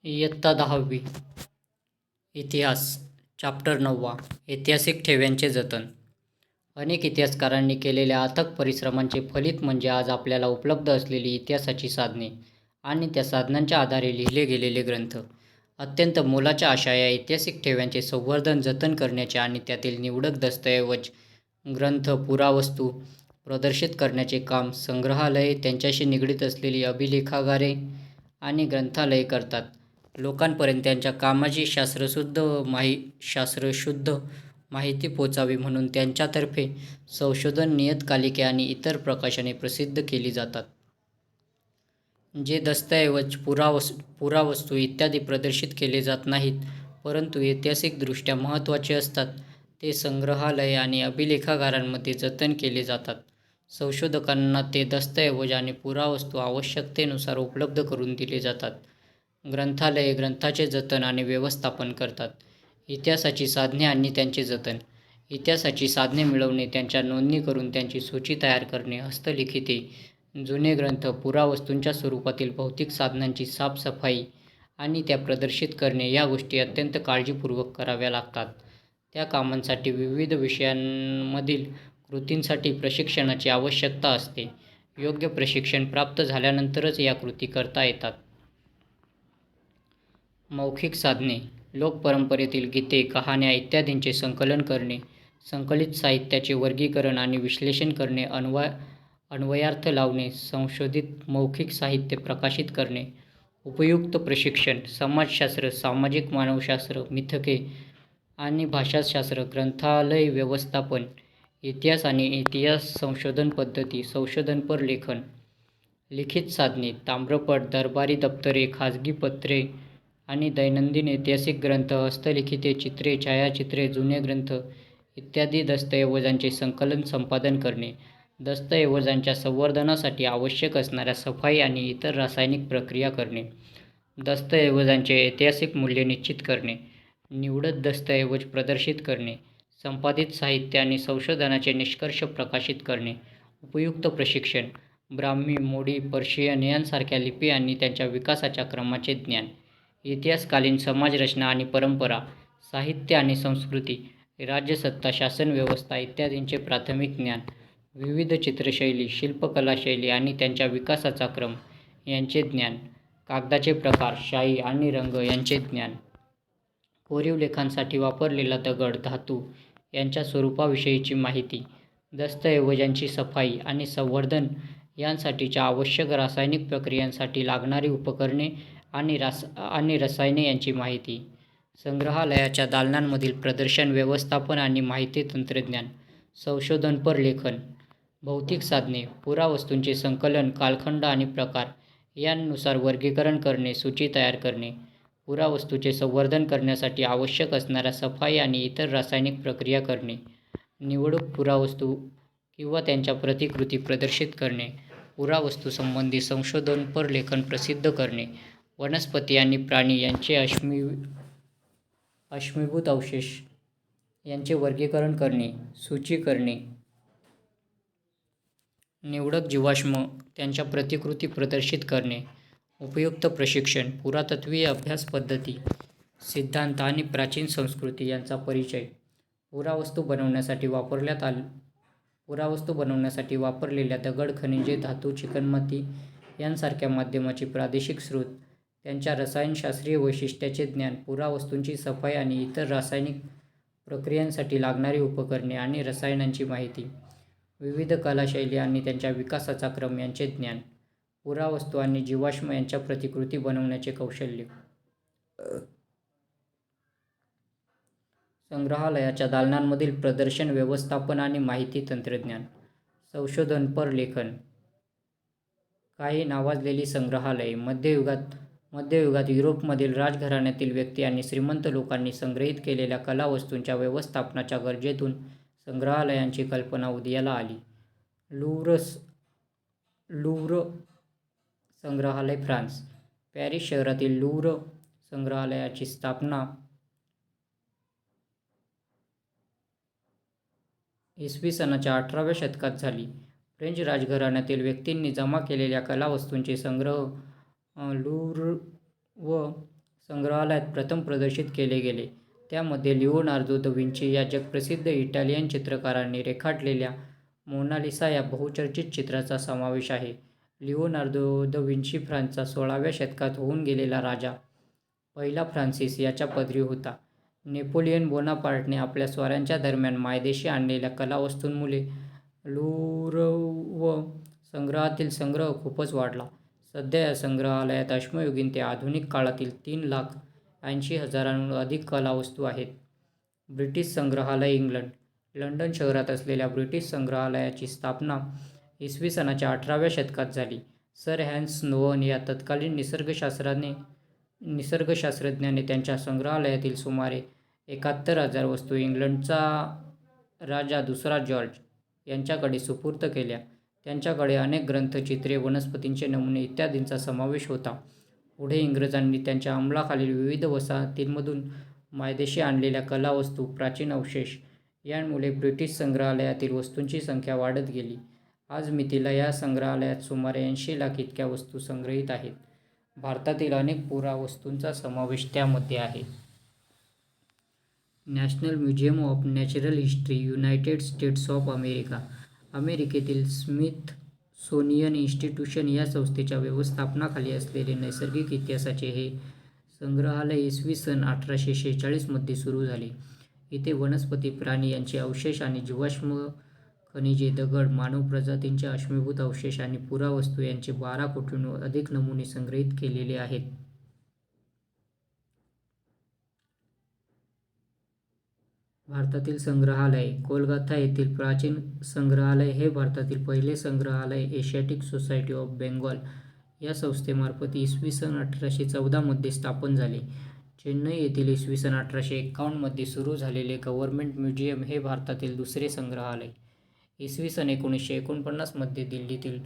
इयत्ता 10वी इतिहास चॅप्टर 9 ऐतिहासिक ठेव्यांचे जतन. अनेक इतिहासकारांनी केलेल्या अथक परिश्रमांचे फलित म्हणजे आज आपल्याला उपलब्ध असलेली इतिहासाची साधने आणि त्या साधनांच्या आधारे लिहिले गेलेले ग्रंथ. अत्यंत मोलाच्या अशा या ऐतिहासिक ठेव्यांचे संवर्धन, जतन करण्याचे आणि त्यातील निवडक दस्तऐवज, ग्रंथ, पुरावस्तू प्रदर्शित करण्याचे काम संग्रहालये, त्यांच्याशी निगडीत असलेली अभिलेखागारे आणि ग्रंथालये करतात. लोकांपर्यंत त्यांच्या कामाची शास्त्रशुद्ध माहिती पोचावी म्हणून त्यांच्यातर्फे संशोधन नियतकालिके आणि इतर प्रकाशने प्रसिद्ध केली जातात. जे दस्तऐवज, पुरावस्तू इत्यादी प्रदर्शित केले जात नाहीत, परंतु ऐतिहासिकदृष्ट्या महत्त्वाचे असतात, ते संग्रहालये आणि अभिलेखागारांमध्ये जतन केले जातात. संशोधकांना ते दस्तऐवज आणि पुरावस्तू आवश्यकतेनुसार उपलब्ध करून दिले जातात. ग्रंथालये ग्रंथांचे जतन आणि व्यवस्थापन करतात. इतिहासाची साधने आणि त्यांचे जतन. इतिहासाची साधने मिळवणे, त्यांच्या नोंदणी करून त्यांची सूची तयार करणे, हस्तलिखिते, जुने ग्रंथ, पुरावस्तूंच्या स्वरूपातील भौतिक साधनांची साफसफाई आणि त्या प्रदर्शित करणे या गोष्टी अत्यंत काळजीपूर्वक कराव्या लागतात. त्या कामांसाठी विविध विषयांमधील कृतींसाठी प्रशिक्षणाची आवश्यकता असते. योग्य प्रशिक्षण प्राप्त झाल्यानंतरच या कृती करता येतात. मौखिक साधने. लोकपरंपरेतील गीते, कहाण्या इत्यादींचे संकलन करणे, संकलित साहित्याचे वर्गीकरण आणि विश्लेषण करणे, अन्वयार्थ लावणे, संशोधित मौखिक साहित्य प्रकाशित करणे. उपयुक्त प्रशिक्षण. समाजशास्त्र, सामाजिक मानवशास्त्र, मिथके आणि भाषाशास्त्र, ग्रंथालय व्यवस्थापन, इतिहास आणि इतिहास संशोधन पद्धती, संशोधनपर लेखन. लिखित साधने. ताम्रपट, दरबारी दप्तरे, खाजगी पत्रे आणि दैनंदिन ऐतिहासिक ग्रंथ, हस्तलिखिते, चित्रे, छायाचित्रे, जुने ग्रंथ इत्यादी दस्तऐवजांचे संकलन, संपादन करणे. दस्तऐवजांच्या संवर्धनासाठी आवश्यक असणाऱ्या सफाई आणि इतर रासायनिक प्रक्रिया करणे. दस्तऐवजांचे ऐतिहासिक मूल्य निश्चित करणे. निवडक दस्तऐवज प्रदर्शित करणे. संपादित साहित्य आणि संशोधनाचे निष्कर्ष प्रकाशित करणे. उपयुक्त प्रशिक्षण. ब्राह्मी, मोडी, पर्शियन यांसारख्या लिपी आणि त्यांच्या विकासाच्या क्रमाचे ज्ञान. इतिहासकालीन समाजरचना आणि परंपरा, साहित्य आणि संस्कृती, राज्यसत्ता, शासनव्यवस्था इत्यादींचे प्राथमिक ज्ञान. विविध चित्रशैली, शिल्पकला शैली आणि त्यांच्या विकासाचा क्रम यांचे ज्ञान. कागदाचे प्रकार, शाई आणि रंग यांचे ज्ञान. कोरीव लेखांसाठी वापरलेला दगड, धातू यांच्या स्वरूपाविषयीची माहिती. दस्तऐवजांची सफाई आणि संवर्धन यांसाठीच्या आवश्यक रासायनिक प्रक्रियांसाठी लागणारी उपकरणे आणि रसायने यांची माहिती. संग्रहालयाच्या दालनांमधील प्रदर्शन व्यवस्थापन आणि माहिती तंत्रज्ञान. संशोधनपर लेखन. भौतिक साधने. पुरावस्तूंचे संकलन, कालखंड आणि प्रकार यांनुसार वर्गीकरण करणे, सूची तयार करणे. पुरावस्तूंचे संवर्धन करण्यासाठी आवश्यक असणाऱ्या सफाई आणि इतर रासायनिक प्रक्रिया करणे. निवडक पुरावस्तू किंवा त्यांच्या प्रतिकृती प्रदर्शित करणे. पुरावस्तूंसंबंधी संशोधनपर लेखन प्रसिद्ध करणे. वनस्पती आणि प्राणी यांचे अश्मीभूत अवशेष यांचे वर्गीकरण करणे, सूची करणे. निवडक जीवाश्म, त्यांच्या प्रतिकृती प्रदर्शित करणे. उपयुक्त प्रशिक्षण. पुरातत्त्वीय अभ्यास पद्धती, सिद्धांत आणि प्राचीन संस्कृती यांचा परिचय. पुरावस्तू बनवण्यासाठी वापरलेल्या दगड, खनिजे, धातू, चिकणमाती यांसारख्या माध्यमाचे प्रादेशिक स्रोत, त्यांच्या रसायनशास्त्रीय वैशिष्ट्याचे ज्ञान. पुरावस्तूंची सफाई आणि इतर रासायनिक प्रक्रियांसाठी लागणारी उपकरणे आणि रसायनांची माहिती. विविध कलाशैली आणि त्यांच्या विकासाचा क्रम यांचे ज्ञान. पुरावस्तू आणि जीवाश्म यांच्या प्रतिकृती बनवण्याचे कौशल्य. संग्रहालयाच्या दालनांमधील प्रदर्शन व्यवस्थापन आणि माहिती तंत्रज्ञान. संशोधनपर लेखन. काही नावाजलेली संग्रहालये. मध्ययुगात युरोपमधील राजघराण्यातील व्यक्ती आणि श्रीमंत लोकांनी संग्रहित केलेल्या कलावस्तूंच्या व्यवस्थापनाच्या गरजेतून संग्रहालयांची कल्पना उदयाला आली. लुव्र संग्रहालय, फ्रान्स. पॅरिस शहरातील लुव्र संग्रहालयाची स्थापना इसवी सनाच्या 18व्या शतकात झाली. फ्रेंच राजघराण्यातील व्यक्तींनी जमा केलेल्या कलावस्तूंचे संग्रह लुव्र संग्रहालयात प्रथम प्रदर्शित केले गेले. त्यामध्ये लिओनार्दो द विंची या जगप्रसिद्ध इटालियन चित्रकारांनी रेखाटलेल्या मोनालिसा या बहुचर्चित चित्राचा समावेश आहे. लिओनार्दो द विंची फ्रान्सचा 16व्या शतकात होऊन गेलेला राजा पहिला फ्रान्सिस याच्या पदरी होता. नेपोलियन बोनापार्टने आपल्या स्वाऱ्यांच्या दरम्यान मायदेशी आणलेल्या कलावस्तूंमुळे लुव्र संग्रहातील संग्रह खूपच वाढला. सध्या या संग्रहालयात अश्मयुगीन ते आधुनिक काळातील 3,80,000हून अधिक कलावस्तू आहेत. ब्रिटिश संग्रहालय इंग्लंड. लंडन शहरात असलेल्या ब्रिटिश संग्रहालयाची स्थापना इसवी सनाच्या 18व्या शतकात झाली. सर हॅन्स नोअन या तत्कालीन निसर्गशास्त्रज्ञाने त्यांच्या संग्रहालयातील सुमारे 71,000 वस्तू इंग्लंडचा राजा दुसरा जॉर्ज यांच्याकडे सुपूर्द केल्या. त्यांच्याकडे अनेक ग्रंथ, चित्रे, वनस्पतींचे नमुने इत्यादींचा समावेश होता. पुढे इंग्रजांनी त्यांच्या अंमलाखालील विविध वसाहतींमधून मायदेशी आणलेल्या कलावस्तू, प्राचीन अवशेष यांमुळे ब्रिटिश संग्रहालयातील वस्तूंची संख्या वाढत गेली. आज मितीला या संग्रहालयात सुमारे 80 लाख इतक्या वस्तू संग्रहित आहेत. भारतातील अनेक पुरावस्तूंचा समावेश त्यामध्ये आहे. National museum of natural history, United states of America. अमेरिकेतील स्मिथसोनियन इन्स्टिट्यूशन या संस्थेच्या व्यवस्थापनाखाली असलेले नैसर्गिक इतिहासाचे हे संग्रहालय इसवी सन 1846 मध्ये सुरू झाले. इथे वनस्पती, प्राणी यांचे अवशेष आणि जीवाश्म खनिजे, दगड, मानव प्रजातींचे अश्मीभूत अवशेष आणि पुरावस्तू यांचे 12 कोटींहून अधिक नमुने संग्रहित केलेले आहेत. भारतातील संग्रहालय. कोलकाता येथील प्राचीन संग्रहालय हे भारतातील पहिले संग्रहालय एशियाटिक सोसायटी ऑफ बेंगॉल या संस्थेमार्फत इसवी सन 1814 मध्ये स्थापन झाले. चेन्नई येथील इसवी सन 1851 मध्ये सुरू झालेले गव्हर्नमेंट म्युझियम हे भारतातील दुसरे संग्रहालय. इसवी सन 1949 मध्ये दिल्लीतील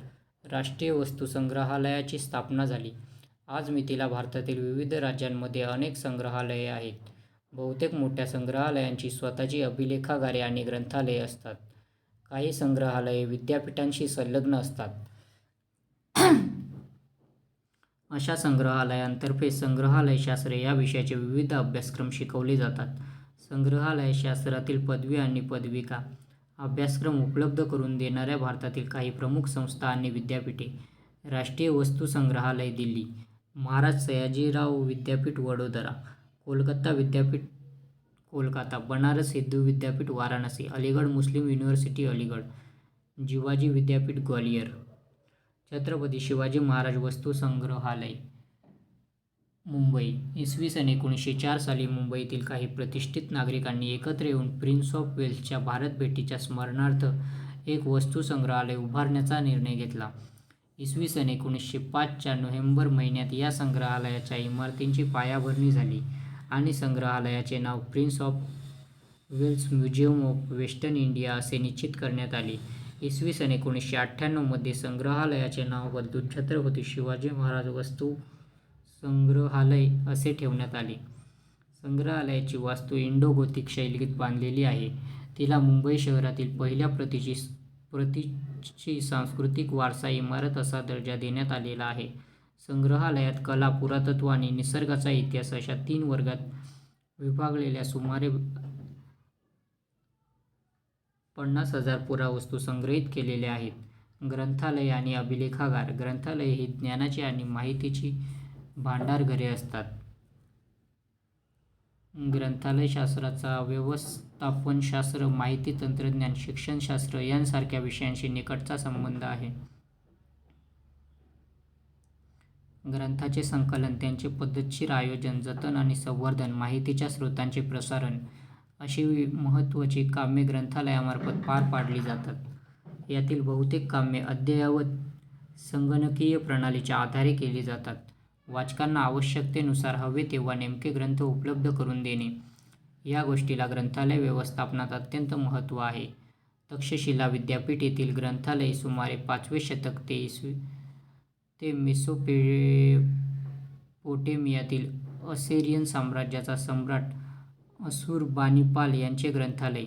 राष्ट्रीय वस्तू संग्रहालयाची स्थापना झाली. आज मितीला भारतातील विविध राज्यांमध्ये अनेक संग्रहालये आहेत. बहुतेक मोठ्या संग्रहालयांची स्वतःची अभिलेखागारे आणि ग्रंथालये असतात. काही संग्रहालये विद्यापीठांशी संलग्न असतात. अशा संग्रहालयांतर्फे संग्रहालयशास्त्र या विषयाचे विविध अभ्यासक्रम शिकवले जातात. संग्रहालयशास्त्रातील पदवी आणि पदविका अभ्यासक्रम उपलब्ध करून देणाऱ्या भारतातील काही प्रमुख संस्था आणि विद्यापीठे. राष्ट्रीय वस्तू संग्रहालय दिल्ली, महाराज सयाजीराव विद्यापीठ वडोदरा, कोलकाता विद्यापीठ कोलकाता, बनारस हिंदू विद्यापीठ वाराणसी, अलीगढ मुस्लिम युनिव्हर्सिटी अलीगढ, जिवाजी विद्यापीठ ग्वालियर. छत्रपती शिवाजी महाराज वस्तू संग्रहालय मुंबई. इसवी सन 1904 साली मुंबईतील काही प्रतिष्ठित नागरिकांनी एकत्र येऊन प्रिन्स ऑफ वेल्सच्या भारत भेटीच्या स्मरणार्थ एक वस्तू संग्रहालय उभारण्याचा निर्णय घेतला. इसवी सन 1905 च्या नोव्हेंबर महिन्यात या संग्रहालयाच्या इमारतींची पायाभरणी झाली आणि संग्रहालयाचे नाव prince of wales museum of western India असे निश्चित करण्यात आले. इसवी सन 1998 मध्ये संग्रहालयाचे नाव बदलून छत्रपती शिवाजी महाराज वस्तू संग्रहालय असे ठेवण्यात आले. संग्रहालयाची वास्तू इंडो-गोथिक शैलीत बांधलेली आहे. तिला मुंबई शहरातील पहिल्या प्रतीची सांस्कृतिक वारसा इमारत असा दर्जा देण्यात आलेला आहे. संग्रहालयात कला, पुरातत्व आणि निसर्गाचा इतिहास अशा 3 वर्गात विभागलेल्या सुमारे 50,000 पुरावस्तू संग्रहित केलेल्या आहेत. ग्रंथालय आणि अभिलेखागार. ग्रंथालये ही ज्ञानाची आणि माहितीची भांडारघरे असतात. ग्रंथालयशास्त्राचा व्यवस्थापनशास्त्र, माहिती तंत्रज्ञान, शिक्षणशास्त्र यांसारख्या विषयांशी निकटचा संबंध आहे. ग्रंथांचे संकलन, त्यांचे पद्धतशीर आयोजन, जतन आणि संवर्धन, माहितीच्या स्रोतांचे प्रसारण अशी महत्त्वाची कामे ग्रंथालयामार्फत पार पाडली जातात. यातील बहुतेक कामे अद्ययावत संगणकीय प्रणालीच्या आधारे केली जातात. वाचकांना आवश्यकतेनुसार हवे तेव्हा नेमके ग्रंथ उपलब्ध करून देणे या गोष्टीला ग्रंथालय व्यवस्थापनात अत्यंत महत्त्व आहे. तक्षशिला विद्यापीठ येथील ग्रंथालय सुमारे 5वे शतक ते मेसोपोटेमियातील असेरियन साम्राज्याचा सम्राट अशुरबानिपाल यांचे ग्रंथालय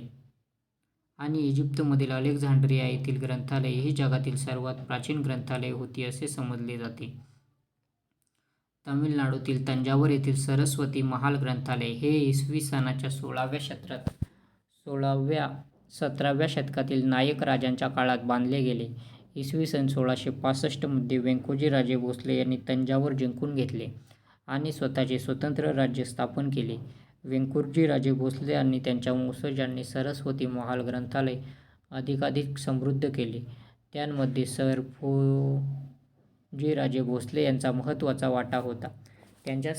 आणि इजिप्तमधील अलेक्झांड्रिया येथील ग्रंथालय ही जगातील सर्वात प्राचीन ग्रंथालये होती असे समजले जाते. तामिळनाडूतील तंजावर येथील सरस्वती महाल ग्रंथालय हे इसवी सनाच्या 17व्या शतकातील नायक राजांच्या काळात बांधले गेले. इसवी सन 1665 मध्ये व्यंकोजी राजे भोसले यांनी तंजावर जिंकून घेतले आणि स्वतःचे स्वतंत्र राज्य स्थापन केले. व्यंकोजी राजे भोसले आणि त्यांच्या वंशजांनी सरस्वती महाल ग्रंथालय अधिकाधिक समृद्ध केले. त्यामध्ये सरफोजी राजे भोसले यांचा महत्त्वाचा वाटा होता. त्यांच्या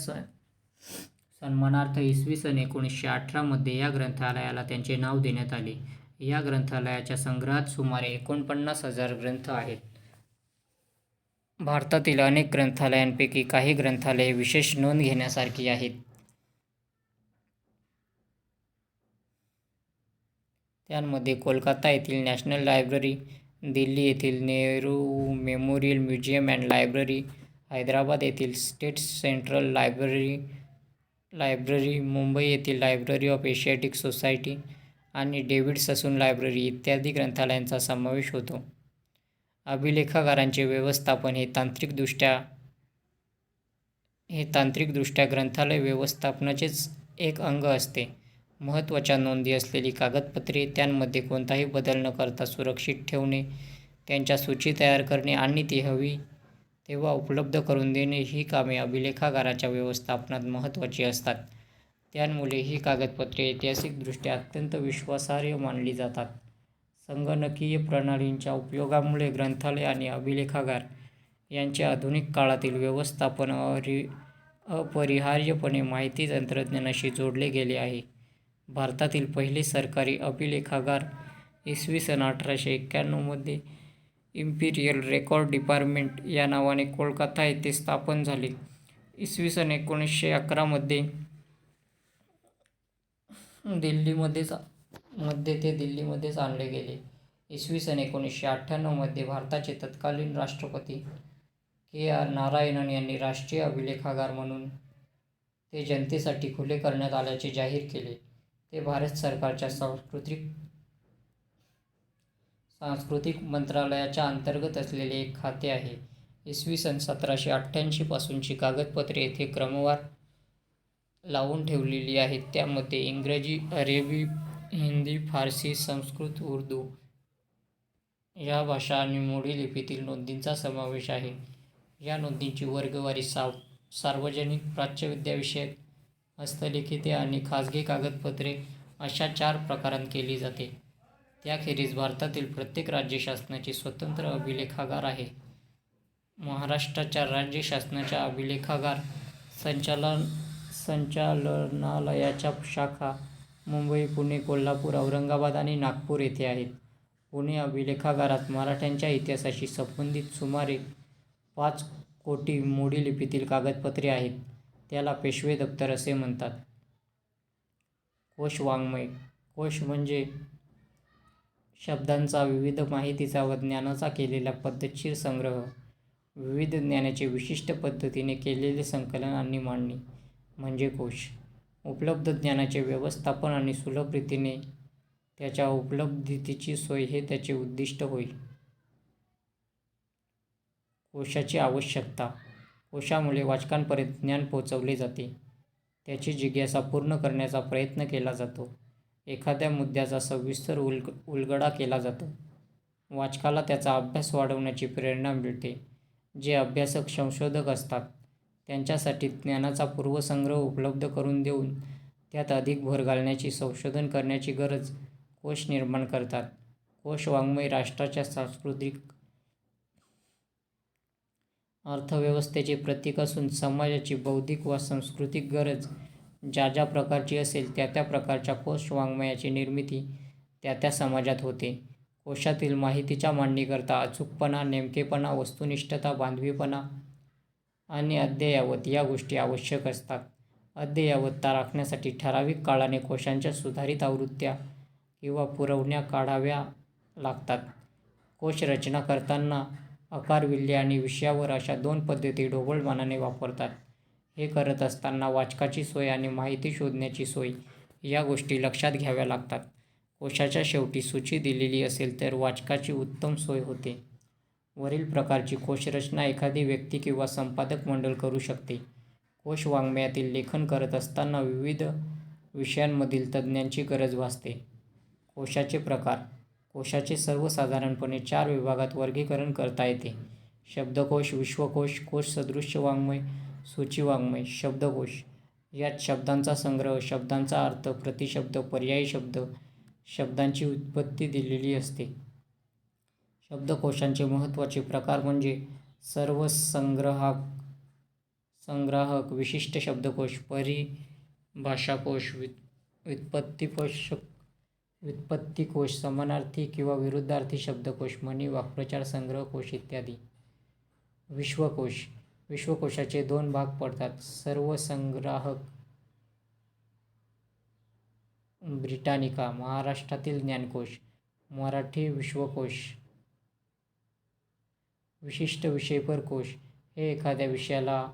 सन्मानार्थ इसवी सन 1918 मध्ये या ग्रंथालयाला त्यांचे नाव देण्यात आले. या ग्रंथालयाच्या संग्रहात सुमारे 49,000 ग्रंथ आहेत. भारतातील अनेक ग्रंथालयांपैकी काही ग्रंथालये विशेष नोंद घेण्यासारखी आहेत. त्यांमध्ये कोलकाता येथील नॅशनल लायब्ररी, दिल्ली येथील Nehru memorial museum and library, Hyderabad येथील स्टेट सेंट्रल लायब्ररी, मुंबई येथील लायब्ररी ऑफ एशियाटिक सोसायटी आणि डेव्हिड ससून लायब्ररी इत्यादी ग्रंथालयांचा समावेश होतो. अभिलेखागारांचे व्यवस्थापन हे तांत्रिकदृष्ट्या ग्रंथालय व्यवस्थापनाचेच एक अंग असते. महत्त्वाच्या नोंदी असलेली कागदपत्रे, त्यांमध्ये कोणताही बदल न करता सुरक्षित ठेवणे, त्यांच्या सूची तयार करणे आणि ती हवी तेव्हा उपलब्ध करून देणे ही कामे अभिलेखागाराच्या व्यवस्थापनात महत्त्वाची असतात. त्यामुळे ही कागदपत्रे ऐतिहासिकदृष्ट्या अत्यंत विश्वासार्ह मानली जातात. संगणकीय प्रणालींच्या उपयोगामुळे ग्रंथालय आणि अभिलेखागार यांचे आधुनिक काळातील व्यवस्थापन अपरिहार्यपणे माहिती तंत्रज्ञानाशी जोडले गेले आहे. भारतातील पहिले सरकारी अभिलेखागार इसवी सन 1891 मध्ये इम्पिरियल रेकॉर्ड डिपार्टमेंट या नावाने कोलकाता येथे स्थापन झाले. इसवी सन 1911 मध्ये ते दिल्लीमध्येच आणले गेले. इसवी सन 1998 मध्ये भारताचे तत्कालीन राष्ट्रपती के.आर. नारायणन यांनी राष्ट्रीय अभिलेखागार म्हणून ते जनतेसाठी खुले करण्यात आल्याचे जाहीर केले. ते भारत सरकारच्या सांस्कृतिक मंत्रालयाच्या अंतर्गत असलेले एक खाते आहे. इसवी सन 1788 पासूनची कागदपत्रे येथे क्रमवार लावून ठेवलेली आहेत. त्यामध्ये इंग्रजी, अरेबी, हिंदी, फारसी, संस्कृत, उर्दू या भाषा आणि मोडी लिपीतील नोंदींचा समावेश आहे. या नोंदींची वर्गवारी सार्वजनिक, प्राच्यविद्याविषयक, हस्तलिखिते आणि खाजगी कागदपत्रे अशा 4 प्रकारांत केली जाते. त्याखेरीज भारतातील प्रत्येक राज्य शासनाचे स्वतंत्र अभिलेखागार आहे. महाराष्ट्राच्या राज्य शासनाच्या अभिलेखागार संचालनालयाच्या शाखा मुंबई, पुणे, कोल्हापूर, औरंगाबाद आणि नागपूर येथे आहेत. पुणे अभिलेखागारात मराठ्यांच्या इतिहासाशी संबंधित सुमारे 5 कोटी मोडी लिपीतील कागदपत्रे आहेत. त्याला पेशवे दप्तर असे म्हणतात. कोश वाङ्मय. कोश म्हणजे शब्दांचा, विविध माहितीचा व ज्ञानाचा केलेला पद्धतशीर संग्रह. विविध ज्ञानाचे विशिष्ट पद्धतीने केलेले संकलन आणि मांडणी म्हणजे कोश. उपलब्ध ज्ञानाचे व्यवस्थापन आणि सुलभ रीतीने त्याच्या उपलब्धतेची सोय हे त्याचे उद्दिष्ट होय. कोशाची आवश्यकता. कोशामुळे वाचकांपर्यंत ज्ञान पोहोचवले जाते. त्याची जिज्ञासा पूर्ण करण्याचा प्रयत्न केला जातो. एखाद्या मुद्द्याचा सविस्तर उलगडा केला जातो. वाचकाला त्याचा अभ्यास वाढवण्याची प्रेरणा मिळते. जे अभ्यासक, संशोधक असतात त्यांच्यासाठी ज्ञानाचा पूर्वसंग्रह उपलब्ध करून देऊन त्यात अधिक भर घालण्याची, संशोधन करण्याची गरज कोश निर्माण करतात. कोश वाङ्मय राष्ट्राच्या सांस्कृतिक, अर्थव्यवस्थेचे प्रतीक असून समाजाची बौद्धिक वा सांस्कृतिक गरज ज्या ज्या प्रकारची असेल त्या त्या प्रकारच्या कोश वाङ्मयाची निर्मिती त्या त्या समाजात होते. कोशातील माहितीच्या मांडणीकरता अचूकपणा, नेमकेपणा, वस्तुनिष्ठता, बांधवीपणा आणि अद्ययावत या गोष्टी आवश्यक असतात. अद्ययावतता राखण्यासाठी ठराविक काळाने कोशांच्या सुधारित आवृत्त्या किंवा पुरवण्या काढाव्या लागतात. कोश रचना करताना आकारविल्हे आणि विषयावर अशा 2 पद्धती ढोबळमानाने वापरतात. हे करत असताना वाचकाची सोय आणि माहिती शोधण्याची सोय या गोष्टी लक्षात घ्याव्या लागतात. कोशाच्या शेवटी सूची दिलेली असेल तर वाचकाची उत्तम सोय होते. वरील प्रकारची कोशरचना एखादी व्यक्ती किंवा संपादक मंडळ करू शकते. कोश वाङ्मयातील लेखन करत असताना विविध विषयांमधील तज्ज्ञांची गरज भासते. कोशाचे प्रकार. कोशाचे सर्वसाधारणपणे 4 विभागात वर्गीकरण करता येते. शब्दकोश, विश्वकोश, कोशसदृश वाङ्मय, सूचिवाङ्मय. शब्दकोश यात शब्दांचा संग्रह, शब्दांचा अर्थ, प्रतिशब्द, पर्यायी शब्द, शब्दांची व्युत्पत्ती दिलेली असते. शब्दकोशांचे महत्त्वाचे प्रकार म्हणजे सर्वसंग्राहक, विशिष्ट शब्दकोश, परिभाषाकोश, व्युत्पत्तिकोश, समानार्थी किंवा विरुद्धार्थी शब्दकोश, म्हणी, वाक्प्रचार संग्रह कोश इत्यादी. विश्वकोश. विश्वकोशाचे 2 भाग पडतात. सर्वसंग्राहक ब्रिटानिका, महाराष्ट्रातील ज्ञानकोश, मराठी विश्वकोश. विशिष्ट विषयपर कोश हे एखाद्या विषयाला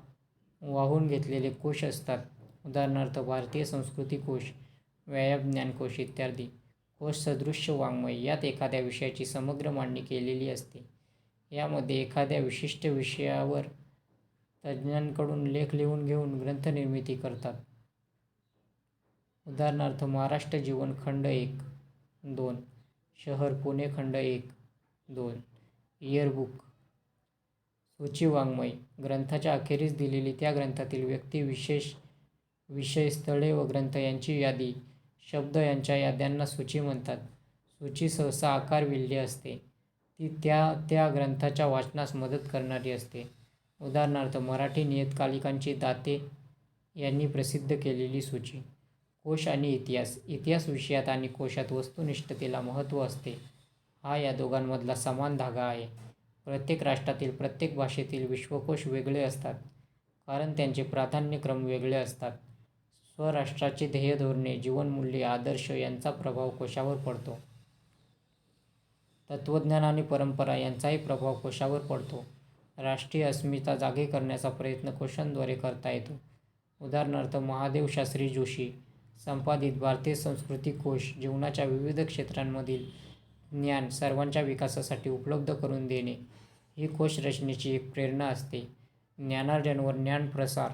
वाहून घेतलेले कोश असतात. उदाहरणार्थ भारतीय संस्कृती कोश, व्यायाम ज्ञानकोश इत्यादी. कोशसदृश वाङ्मय यात एखाद्या विषयाची समग्र मांडणी केलेली असते. यामध्ये एखाद्या विशिष्ट विषयावर तज्ज्ञांकडून लेख लिहून घेऊन ग्रंथनिर्मिती करतात. उदाहरणार्थ महाराष्ट्र जीवन खंड 1, 2, शहर पुणे खंड 1, 2, इयरबुक. सूचिवाङ्मय ग्रंथाच्या अखेरीस दिलेली त्या ग्रंथातील व्यक्ती, विशेष, विषय, स्थळे व ग्रंथ यांची यादी, शब्द यांच्या याद्यांना सूची म्हणतात. सूची सहसा आकारविल्हे असते. ती त्या ग्रंथाच्या वाचनास मदत करणारी असते. उदाहरणार्थ मराठी नियतकालिकांची दाते यांनी प्रसिद्ध केलेली सूची. कोश आणि इतिहास. इतिहास विषयात आणि कोशात वस्तुनिष्ठतेला महत्त्व असते. हा या दोघांमधला समान धागा आहे. प्रत्येक राष्ट्रातील, प्रत्येक भाषेतील विश्वकोश वेगळे असतात, कारण त्यांचे प्राधान्यक्रम वेगळे असतात. स्वराष्ट्राची ध्येय, धोरणे, जीवनमूल्ये, आदर्श यांचा प्रभाव कोशावर पडतो. तत्त्वज्ञान आणि परंपरा यांचाही प्रभाव कोशावर पडतो. राष्ट्रीय अस्मिता जागी करण्याचा प्रयत्न कोशांद्वारे करता येतो. उदाहरणार्थ महादेव शास्त्री जोशी संपादित भारतीय संस्कृती कोश जीवनाच्या विविध क्षेत्रांमधील ज्ञान सर्वांच्या विकासासाठी उपलब्ध करून देणे ही कोश रचनेची एक प्रेरणा असते. ज्ञानार्जन व ज्ञानप्रसार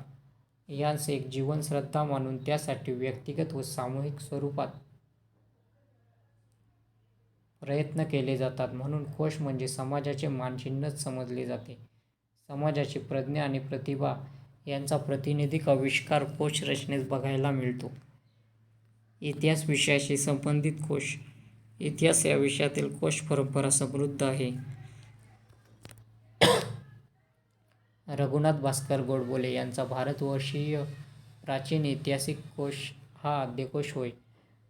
यांस एक जीवनश्रद्धा मानून त्यासाठी व्यक्तिगत व सामूहिक स्वरूपात प्रयत्न केले जातात. म्हणून कोश म्हणजे समाजाचे मानचिन्हच समजले जाते. समाजाची प्रज्ञा आणि प्रतिभा यांचा प्रातिनिधिक आविष्कार कोश रचनेत बघायला मिळतो. इतिहास विषयाशी संबंधित कोश. इतिहास या विषयातील कोश परंपरा समृद्ध आहे. रघुनाथ भास्कर गोडबोले यांचा भारतवर्षीय प्राचीन ऐतिहासिक कोश हा आद्यकोश होय.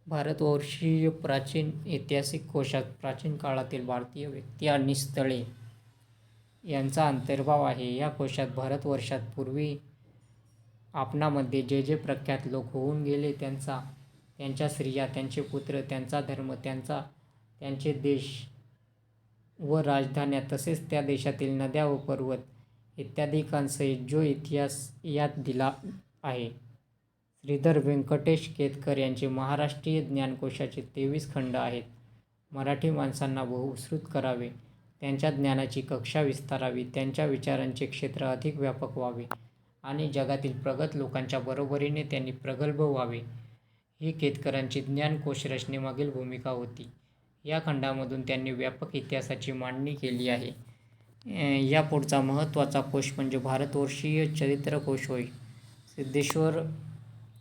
भारतवर्षीय प्राचीन ऐतिहासिक कोशात प्राचीन काळातील भारतीय व्यक्ती आणि स्थळे यांचा अंतर्भाव आहे. या कोशात भारतवर्षात पूर्वी आपणामध्ये जे जे प्रख्यात लोक होऊन गेले त्यांच्या स्त्रिया, त्यांचे पुत्र, त्यांचा धर्म, त्यांचे देश व राजधान्या तसेच त्या देशातील नद्या व पर्वत इत्यादिकांसहित जो इतिहास यात दिला आहे. श्रीधर व्यंकटेश केतकर यांचे महाराष्ट्रीय ज्ञानकोशाचे 23 खंड आहेत. मराठी माणसांना बहुश्रुत करावे, त्यांच्या ज्ञानाची कक्षा विस्तारावी, त्यांच्या विचारांचे क्षेत्र अधिक व्यापक व्हावे आणि जगातील प्रगत लोकांच्या बरोबरीने त्यांनी प्रगल्भ व्हावे, ही केतकरांची ज्ञानकोश रचनेमागील भूमिका होती. या खंडामधून त्यांनी व्यापक इतिहासाची मांडणी केली आहे. यापुढचा महत्त्वाचा कोश म्हणजे भारतवर्षीय चरित्रकोश होय.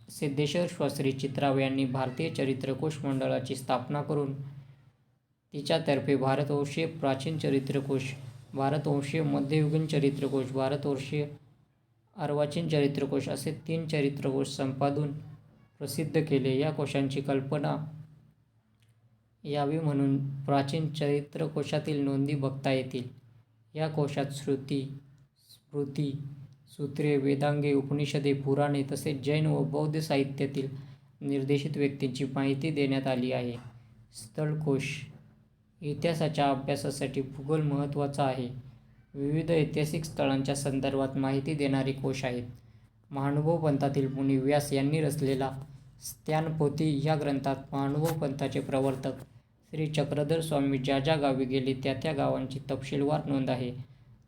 सिद्धेश्वर शास्त्री चित्राव यांनी भारतीय चरित्रकोश मंडळाची स्थापना करून तिच्यातर्फे भारतवर्षीय प्राचीन चरित्रकोश, भारतवर्षीय मध्ययुगीन चरित्रकोश, भारतवर्षीय अर्वाचीन चरित्रकोश असे 3 चरित्रकोश संपादून प्रसिद्ध केले. या कोशांची कल्पना यावी म्हणून प्राचीन चरित्रकोशातील नोंदी बघता येतील. या कोशात श्रुती, स्मृती, सूत्रे, वेदांगे, उपनिषदे, पुराणे तसेच जैन व बौद्ध साहित्यातील निर्देशित व्यक्तींची माहिती देण्यात आली आहे. स्थळकोश. इतिहासाच्या अभ्यासासाठी भूगोल महत्त्वाचा आहे. विविध ऐतिहासिक स्थळांच्या संदर्भात माहिती देणारे कोश आहेत. महानुभाव पंथातील मुनी व्यास यांनी रचलेला स्थानपोथी या ग्रंथात महानुभाव पंथाचे प्रवर्तक श्री चक्रधर स्वामी ज्या ज्या गावी गेले त्या गावांची तपशीलवार नोंद आहे.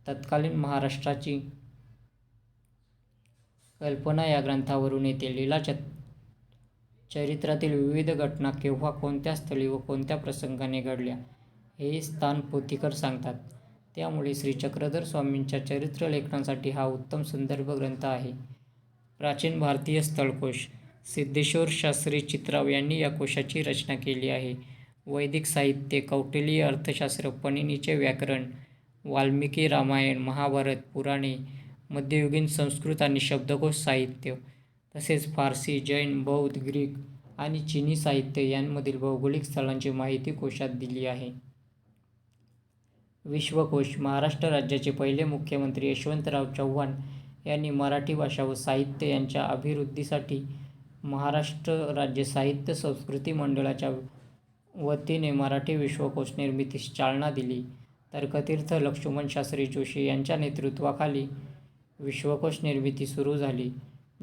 तत्कालीन महाराष्ट्राची कल्पना या ग्रंथावरून येते. लीला चरित्रातील विविध घटना केव्हा, कोणत्या स्थळी व कोणत्या प्रसंगाने घडल्या हे स्थान पोथीकर सांगतात. त्यामुळे श्री चक्रधर स्वामींच्या चरित्रलेखनासाठी हा उत्तम संदर्भ ग्रंथ आहे. प्राचीन भारतीय स्थळकोश सिद्धेश्वर शास्त्री चित्राव यांनी या कोशाची रचना केली आहे. वैदिक साहित्य, कौटिल्य अर्थशास्त्र, पणिनीचे व्याकरण, वाल्मिकी रामायण, महाभारत, पुराणे, मध्ययुगीन संस्कृत आणि शब्दकोश साहित्य, तसेच फारसी, जैन, बौद्ध, ग्रीक आणि चिनी साहित्य यांमधील भौगोलिक स्थळांची माहिती कोशात दिली आहे. विश्वकोश महाराष्ट्र राज्याचे पहिले मुख्यमंत्री यशवंतराव चव्हाण यांनी मराठी भाषा व साहित्य यांच्या अभिवृद्धीसाठी महाराष्ट्र राज्य साहित्य संस्कृती मंडळाच्या वतीने मराठी विश्वकोश निर्मितीस चालना दिली. तर्कतीर्थ लक्ष्मणशास्त्री जोशी यांच्या नेतृत्वाखाली विश्वकोश निर्मिती सुरू झाली.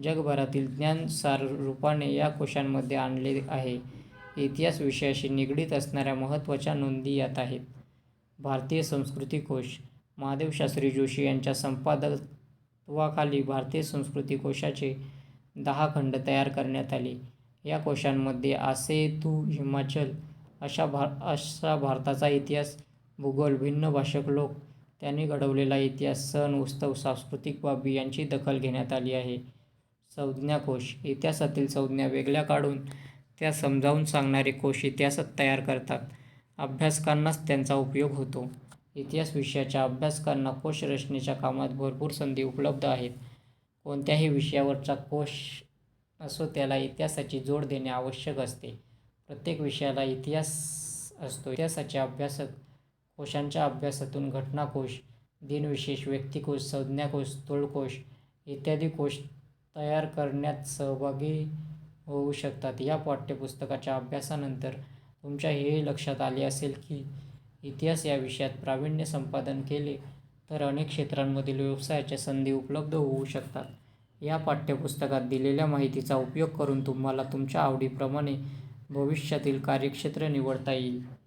जगभरातील ज्ञान सार रूपाने या कोशांमध्ये आणले आहे. इतिहास विषयाशी निगडीत असणाऱ्या महत्त्वाच्या नोंदी यात आहेत. भारतीय संस्कृती कोश महादेवशास्त्री जोशी यांच्या संपादकत्वाखाली भारतीय संस्कृती कोशाचे 10 खंड तयार करण्यात आले. या कोशांमध्ये आसेतू, हिमाचल असा भारताचा इतिहास, भूगोल, भिन्न भाषक लोक, त्यांनी घडवलेला इतिहास, सण, उत्सव, सांस्कृतिक बाबी यांची दखल घेण्यात आली आहे. संज्ञाकोश इतिहासातील संज्ञा वेगळ्या काढून त्या समजावून सांगणारे कोश इतिहासात तयार करतात. अभ्यासकांनाच त्यांचा उपयोग होतो. इतिहास विषयाच्या अभ्यासकांना कोश रचनेच्या कामात भरपूर संधी उपलब्ध आहेत. कोणत्याही विषयावरचा कोश असो त्याला इतिहासाची जोड देणे आवश्यक असते. प्रत्येक विषयाला इतिहास असतो. इतिहासाचे अभ्यासक कोशांच्या अभ्यासातून घटनाकोश, दिनविशेष, व्यक्तिकोश, संज्ञाकोश, स्थूलकोश इत्यादी कोश तयार करण्यात सहभागी होऊ शकतात. या पाठ्यपुस्तकाच्या अभ्यासानंतर तुमच्या हे लक्षात आले असेल की इतिहास या विषयात प्रावीण्य संपादन केले तर अनेक क्षेत्रांमधील व्यवसायाच्या संधी उपलब्ध होऊ शकतात. या पाठ्यपुस्तकात दिलेल्या माहितीचा उपयोग करून तुम्हाला तुमच्या आवडीप्रमाणे भविष्यातील कार्यक्षेत्र निवडता येईल.